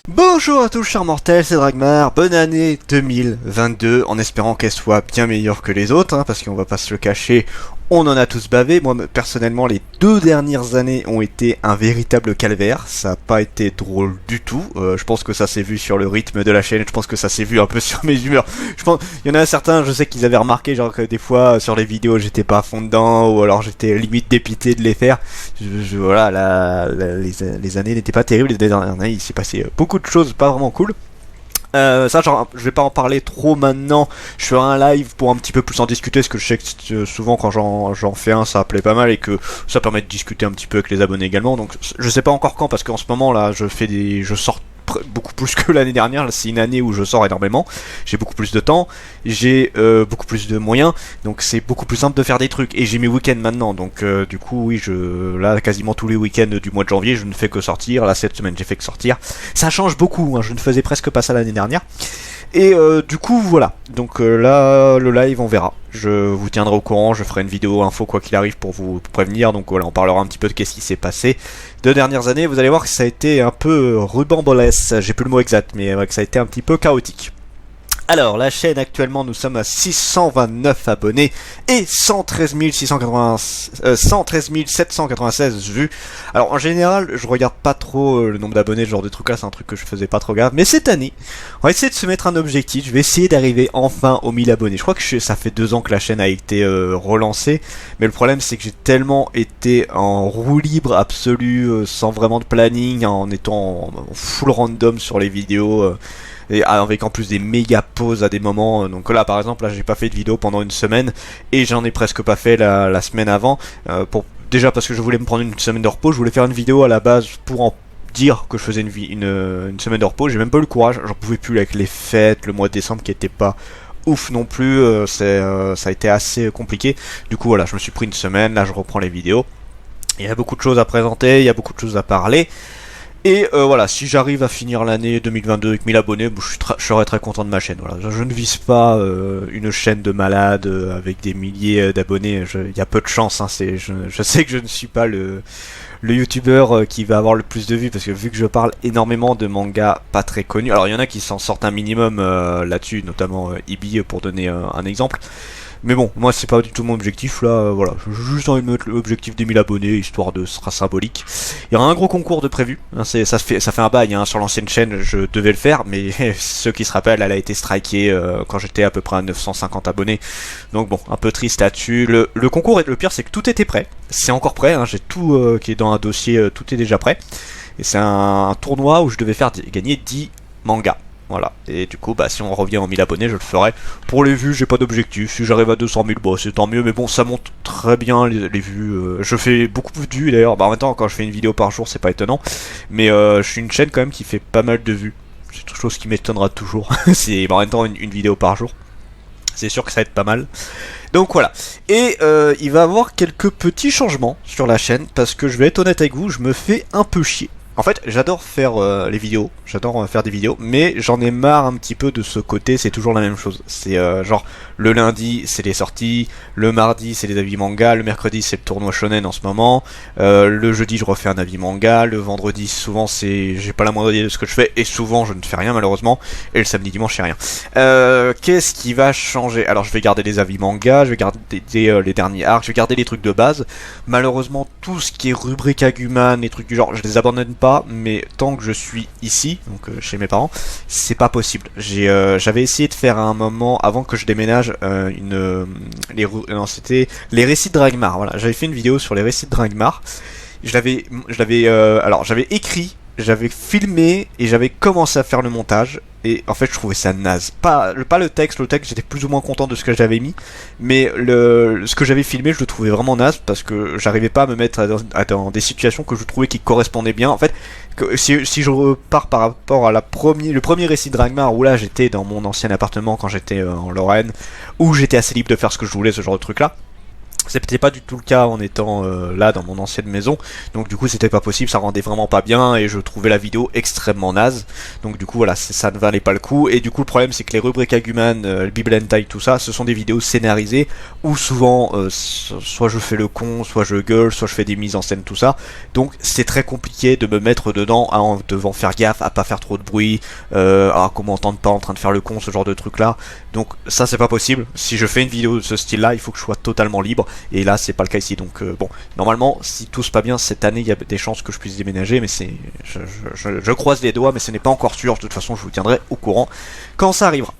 Bonjour à tous chers mortels, c'est Dragmar, bonne année 2022, en espérant qu'elle soit bien meilleure que les autres, parce qu'on va pas se le cacher, on en a tous bavé. Moi personnellement les 2 dernières années ont été un véritable calvaire, ça a pas été drôle du tout, je pense que ça s'est vu sur le rythme de la chaîne, je pense que ça s'est vu un peu sur mes humeurs, je pense, il y en a certains, je sais qu'ils avaient remarqué genre que des fois sur les vidéos j'étais pas à fond dedans, ou alors j'étais limite dépité de les faire, voilà, les années n'étaient pas terribles, les dernières années il s'est passé beaucoup de choses pas vraiment cool. Ça genre, je vais pas en parler trop maintenant, je ferai un live pour un petit peu plus en discuter, parce que je sais que souvent quand j'en fais un ça plaît pas mal et que ça permet de discuter un petit peu avec les abonnés également, donc je sais pas encore quand, parce qu'en ce moment là je sors beaucoup plus que l'année dernière, c'est une année où je sors énormément, j'ai beaucoup plus de temps, j'ai beaucoup plus de moyens, donc c'est beaucoup plus simple de faire des trucs, et j'ai mes week-ends maintenant, donc du coup oui, là quasiment tous les week-ends du mois de janvier je ne fais que sortir, là cette semaine j'ai fait que sortir, ça change beaucoup, je ne faisais presque pas ça l'année dernière, et du coup voilà, donc là le live on verra, je vous tiendrai au courant, je ferai une vidéo info quoi qu'il arrive pour vous prévenir, donc voilà, on parlera un petit peu de qu'est-ce qui s'est passé 2 dernières années, vous allez voir que ça a été un peu rubambolesque, j'ai plus le mot exact, mais que ça a été un petit peu chaotique. Alors, la chaîne actuellement, nous sommes à 629 abonnés et 113 796 vues. Alors, en général, je regarde pas trop le nombre d'abonnés, ce genre de trucs là, c'est un truc que je faisais pas trop gaffe. Mais cette année, on va essayer de se mettre un objectif. Je vais essayer d'arriver enfin aux 1000 abonnés. Je crois que ça fait 2 ans que la chaîne a été relancée. Mais le problème, c'est que j'ai tellement été en roue libre absolue, sans vraiment de planning, en étant en full random sur les vidéos. Et avec en plus des méga pauses à des moments, donc là par exemple là j'ai pas fait de vidéo pendant une semaine et j'en ai presque pas fait la semaine avant, déjà parce que je voulais me prendre une semaine de repos, je voulais faire une vidéo à la base pour en dire que je faisais une semaine de repos, j'ai même pas eu le courage, j'en pouvais plus avec les fêtes, le mois de décembre qui était pas ouf non plus, ça a été assez compliqué, du coup voilà je me suis pris une semaine, là je reprends les vidéos, il y a beaucoup de choses à présenter, il y a beaucoup de choses à parler. Et voilà, si j'arrive à finir l'année 2022 avec 1000 abonnés, je serai très content de ma chaîne. Voilà. Je ne vise pas une chaîne de malades avec des milliers d'abonnés. Il y a peu de chance. Je sais que je ne suis pas le youtubeur qui va avoir le plus de vues, parce que vu que je parle énormément de mangas pas très connus, alors il y en a qui s'en sortent un minimum là-dessus, notamment Ibi pour donner un exemple. Mais bon, moi c'est pas du tout mon objectif là, voilà, j'ai juste envie de mettre l'objectif des 1000 abonnés, histoire de sera symbolique. Il y aura un gros concours de prévu, ça fait un bail, sur l'ancienne chaîne je devais le faire, mais ceux qui se rappellent, elle a été strikée quand j'étais à peu près à 950 abonnés, donc bon, un peu triste là-dessus. Le concours, le pire c'est que tout était prêt, c'est encore prêt, j'ai tout qui est dans un dossier, tout est déjà prêt, et c'est un tournoi où je devais faire gagner 10 mangas. Voilà, et du coup, si on revient aux 1000 abonnés, je le ferai. Pour les vues, j'ai pas d'objectif. Si j'arrive à 200 000, bon, c'est tant mieux. Mais bon, ça monte très bien les vues. Je fais beaucoup de vues d'ailleurs. En même temps, quand je fais une vidéo par jour, c'est pas étonnant. Mais je suis une chaîne quand même qui fait pas mal de vues. C'est quelque chose qui m'étonnera toujours. C'est en même temps une vidéo par jour. C'est sûr que ça va être pas mal. Donc voilà. Et il va y avoir quelques petits changements sur la chaîne. Parce que je vais être honnête avec vous, je me fais un peu chier. En fait, j'adore faire les vidéos, j'adore faire des vidéos, mais j'en ai marre un petit peu de ce côté, c'est toujours la même chose. C'est genre, le lundi, c'est les sorties, le mardi, c'est les avis manga, le mercredi, c'est le tournoi shonen en ce moment, le jeudi, je refais un avis manga, le vendredi, souvent, j'ai pas la moindre idée de ce que je fais, et souvent, je ne fais rien, malheureusement, et le samedi, dimanche, je fais rien. Qu'est-ce qui va changer? Alors, je vais garder les avis manga, je vais garder les derniers arcs, je vais garder les trucs de base. Malheureusement, tout ce qui est rubrique Aguman, les trucs du genre, je les abandonne pas, mais tant que je suis ici, donc chez mes parents, c'est pas possible. J'avais essayé de faire à un moment, avant que je déménage, c'était les récits de Dragmar. Voilà, j'avais fait une vidéo sur les récits de Dragmar. Alors j'avais écrit, j'avais filmé et j'avais commencé à faire le montage. Et en fait, je trouvais ça naze. Pas le texte, j'étais plus ou moins content de ce que j'avais mis. Mais ce que j'avais filmé, je le trouvais vraiment naze parce que j'arrivais pas à me mettre dans des situations que je trouvais qui correspondaient bien. En fait, si je repars par rapport à le premier récit de Dragmar, où là j'étais dans mon ancien appartement quand j'étais en Lorraine, où j'étais assez libre de faire ce que je voulais, ce genre de truc là. C'était pas du tout le cas en étant là dans mon ancienne maison, donc du coup c'était pas possible, ça rendait vraiment pas bien et je trouvais la vidéo extrêmement naze. Donc du coup voilà, ça ne valait pas le coup. Et du coup le problème c'est que les rubriques Aguman, Bible Hentai, tout ça, ce sont des vidéos scénarisées où souvent soit je fais le con, soit je gueule, soit je fais des mises en scène, tout ça. Donc c'est très compliqué de me mettre dedans en devant faire gaffe à pas faire trop de bruit, à qu'on m'entende pas en train de faire le con, ce genre de truc là. Donc ça c'est pas possible. Si je fais une vidéo de ce style là, il faut que je sois totalement libre. Et là, c'est pas le cas ici. Donc, bon, normalement, si tout se passe bien cette année, il y a des chances que je puisse déménager. Mais c'est, je croise les doigts, mais ce n'est pas encore sûr. De toute façon, je vous tiendrai au courant quand ça arrivera.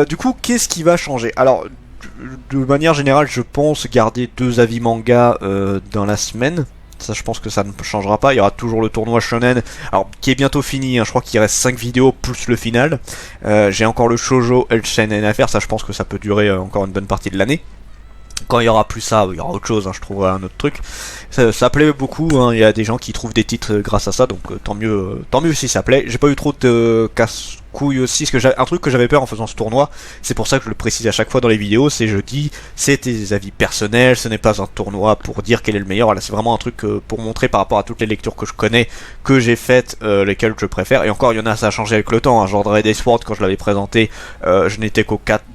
Du coup, qu'est-ce qui va changer? Alors, de manière générale, je pense garder 2 avis manga dans la semaine. Ça, je pense que ça ne changera pas. Il y aura toujours le tournoi Shonen, alors qui est bientôt fini. Hein. Je crois qu'il reste 5 vidéos plus le final. J'ai encore le Shoujo et le Shonen à faire. Ça, je pense que ça peut durer encore une bonne partie de l'année. Quand il y aura plus ça, il y aura autre chose, hein, je trouverai un autre truc. Ça plaît beaucoup, hein, il y a des gens qui trouvent des titres grâce à ça, donc tant mieux si ça plaît. J'ai pas eu trop de casse-couilles aussi, parce que un truc que j'avais peur en faisant ce tournoi, c'est pour ça que je le précise à chaque fois dans les vidéos, c'est je dis, c'est des avis personnels, ce n'est pas un tournoi pour dire quel est le meilleur, voilà, c'est vraiment un truc pour montrer par rapport à toutes les lectures que je connais, que j'ai faites, lesquelles je préfère, et encore il y en a, ça a changé avec le temps, hein, genre Red Sword, quand je l'avais présenté, je n'étais qu'aux 4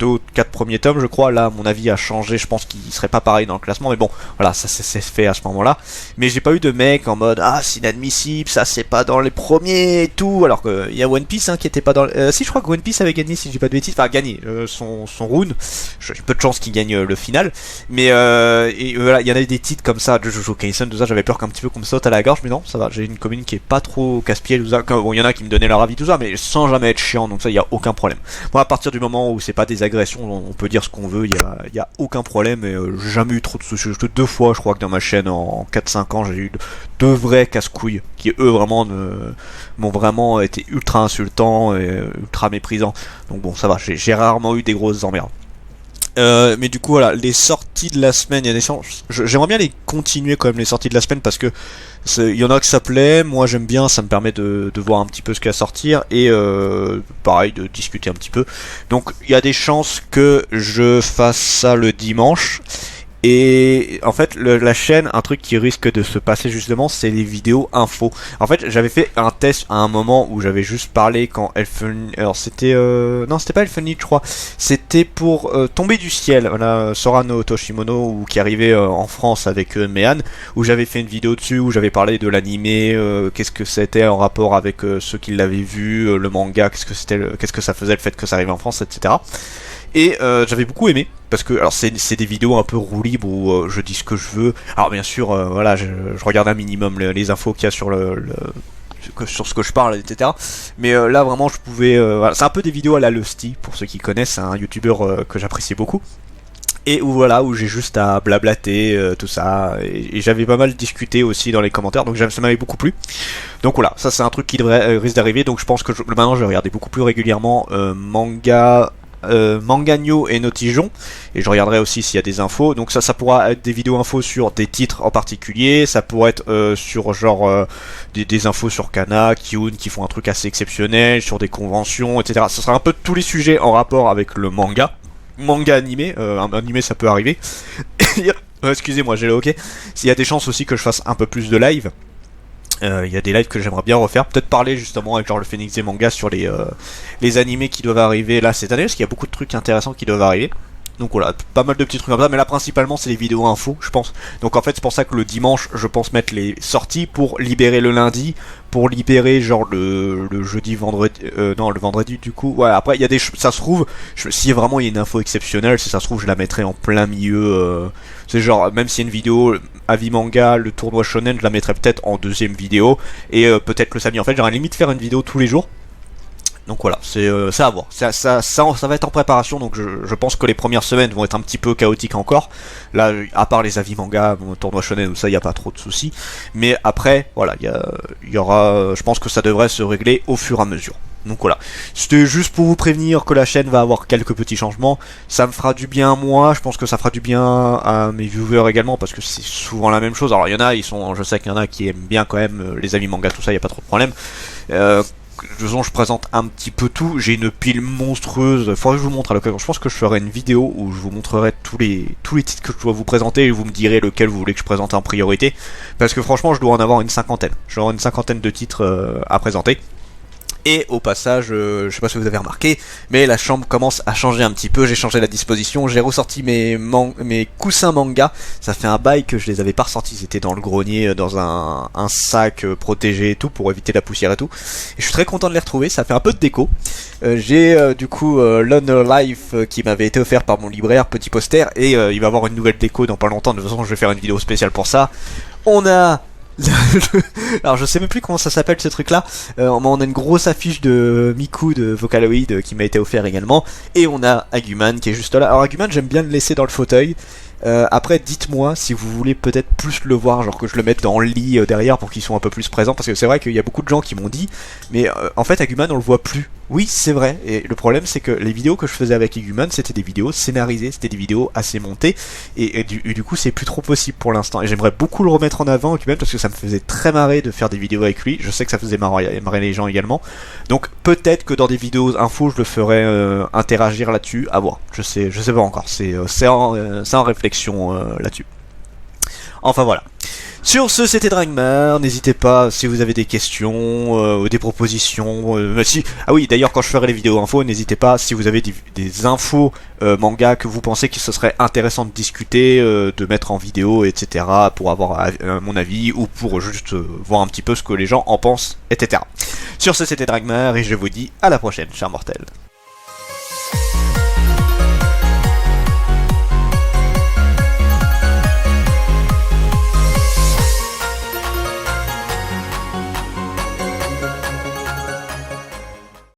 premiers tomes, je crois, là mon avis a changé, je pense qu'il serait pas pareil dans le classement, mais bon, voilà, ça c'est fait à ce moment-là. Mais j'ai pas eu de mec en mode ah c'est inadmissible, ça c'est pas dans les premiers et tout, alors que il y a One Piece hein, qui était pas dans. Si je crois que One Piece avait gagné, si j'ai pas de bêtises, enfin gagné son rune, j'ai peu de chance qu'il gagne le final, mais et voilà, il y en avait des titres comme ça, Jujutsu Kaisen, tout ça, j'avais peur qu'un petit peu qu'on me saute à la gorge, mais non, ça va, j'ai une commune qui est pas trop casse-pied, tout ça. Bon, il y en a qui me donnaient leur avis tout ça, mais sans jamais être chiant, donc ça y a aucun problème. Moi, à partir du moment où c'est pas des agressions, on peut dire ce qu'on veut, il y a aucun problème, et j'ai jamais eu trop de soucis. 2 fois, je crois que dans ma chaîne en 4-5 ans, j'ai eu 2 vrais casse-couilles qui eux vraiment m'ont vraiment été ultra insultants et ultra méprisants. Donc bon, ça va, j'ai rarement eu des grosses emmerdes. Mais du coup voilà, les sorties de la semaine, il y a des chances. J'aimerais bien les continuer quand même, les sorties de la semaine, parce que il y en a que ça plaît, moi j'aime bien, ça me permet de voir un petit peu ce qu'il y a à sortir, et pareil, de discuter un petit peu. Donc il y a des chances que je fasse ça le dimanche. Et en fait, la chaîne, un truc qui risque de se passer justement, c'est les vidéos infos. En fait, j'avais fait un test à un moment où j'avais juste parlé quand Elfen... Alors c'était... Non, c'était pas Elfen, je crois. C'était pour Tomber du ciel, voilà, Sora no Toshimono, ou qui arrivait en France avec Mehan, où j'avais fait une vidéo dessus, où j'avais parlé de l'animé, qu'est-ce que c'était en rapport avec ceux qui l'avaient vu, le manga, qu'est-ce que ça faisait le fait que ça arrivait en France, etc. Et j'avais beaucoup aimé, parce que alors c'est des vidéos un peu roue libre où je dis ce que je veux. Alors bien sûr, voilà, je regarde un minimum les infos qu'il y a sur sur ce que je parle, etc. Mais là vraiment je pouvais... voilà, c'est un peu des vidéos à la Lusty, pour ceux qui connaissent, c'est un youtubeur que j'apprécie beaucoup. Et où voilà, où j'ai juste à blablater, tout ça, et j'avais pas mal discuté aussi dans les commentaires, donc ça m'avait beaucoup plu. Donc voilà, ça c'est un truc qui risque d'arriver, donc je pense que maintenant je vais regarder beaucoup plus régulièrement Manganyo et Notijon, et je regarderai aussi s'il y a des infos. Donc ça pourra être des vidéos infos sur des titres en particulier, ça pourrait être sur genre des infos sur Kana, Kyun qui font un truc assez exceptionnel, sur des conventions, etc. Ce sera un peu tous les sujets en rapport avec le manga animé, un animé ça peut arriver. Excusez-moi, j'ai le hockey. S'il y a des chances aussi que je fasse un peu plus de live. Il y a des lives que j'aimerais bien refaire, peut-être parler justement avec genre le Phoenix des mangas sur les animés qui doivent arriver là cette année, parce qu'il y a beaucoup de trucs intéressants qui doivent arriver. Donc voilà, pas mal de petits trucs comme ça, mais là principalement c'est les vidéos infos, je pense. Donc en fait c'est pour ça que le dimanche, je pense mettre les sorties pour libérer le lundi, pour libérer genre le jeudi, vendredi, non le vendredi du coup. Ouais, après il y a ça se trouve, si vraiment il y a une info exceptionnelle, si ça se trouve je la mettrai en plein milieu. C'est genre même s'il y a une vidéo avis manga, le tournoi shonen, je la mettrai peut-être en deuxième vidéo, et peut-être le samedi. En fait j'aurais limite faire une vidéo tous les jours. Donc voilà, c'est à voir. Ça va être en préparation, donc je pense que les premières semaines vont être un petit peu chaotiques encore. Là, à part les avis manga, mon tournoi shonen, ça, il n'y a pas trop de soucis. Mais après, voilà, il y aura... Je pense que ça devrait se régler au fur et à mesure. Donc voilà, c'était juste pour vous prévenir que la chaîne va avoir quelques petits changements. Ça me fera du bien à moi, je pense que ça fera du bien à mes viewers également, parce que c'est souvent la même chose. Alors il y en a, je sais qu'il y en a qui aiment bien quand même les avis manga, tout ça, il n'y a pas trop de problème. de toute façon, je présente un petit peu tout. J'ai une pile monstrueuse. Faudrait que je vous montre à l'occasion. Je pense que je ferai une vidéo où je vous montrerai tous les titres que je dois vous présenter et vous me direz lequel vous voulez que je présente en priorité. Parce que franchement, je dois en avoir une cinquantaine. Je dois avoir une cinquantaine de titres à présenter. Et au passage, je sais pas si vous avez remarqué, mais la chambre commence à changer un petit peu. J'ai changé la disposition, j'ai ressorti mes coussins manga. Ça fait un bail que je les avais pas ressortis. Ils étaient dans le grenier, dans un sac protégé et tout, pour éviter la poussière et tout. Et je suis très content de les retrouver, ça fait un peu de déco. J'ai du coup Lone Life qui m'avait été offert par mon libraire, petit poster. Et il va y avoir une nouvelle déco dans pas longtemps. De toute façon, je vais faire une vidéo spéciale pour ça. On a... Alors je sais même plus comment ça s'appelle ce truc là. On a une grosse affiche de Miku de Vocaloid qui m'a été offert également. Et on a Aguman qui est juste là. Alors Aguman, j'aime bien le laisser dans le fauteuil. Après dites-moi si vous voulez peut-être plus le voir, genre que je le mette dans le lit derrière pour qu'ils soient un peu plus présents. Parce que c'est vrai qu'il y a beaucoup de gens qui m'ont dit, mais en fait Aguman on le voit plus. Oui, c'est vrai, et le problème c'est que les vidéos que je faisais avec Aguman c'était des vidéos scénarisées, c'était des vidéos assez montées, et du coup c'est plus trop possible pour l'instant. Et j'aimerais beaucoup le remettre en avant Aguman parce que ça me faisait très marrer de faire des vidéos avec lui, je sais que ça faisait marrer les gens également. Donc peut-être que dans des vidéos info je le ferai interagir là-dessus, à voir, je sais pas encore, c'est en réflexion là-dessus. Enfin voilà. Sur ce, c'était Dragmar. N'hésitez pas si vous avez des questions, des propositions. Ah oui, d'ailleurs, quand je ferai les vidéos infos, n'hésitez pas si vous avez des infos manga que vous pensez que ce serait intéressant de discuter, de mettre en vidéo, etc. pour avoir mon avis ou pour juste voir un petit peu ce que les gens en pensent, etc. Sur ce, c'était Dragmar et je vous dis à la prochaine, chers mortels.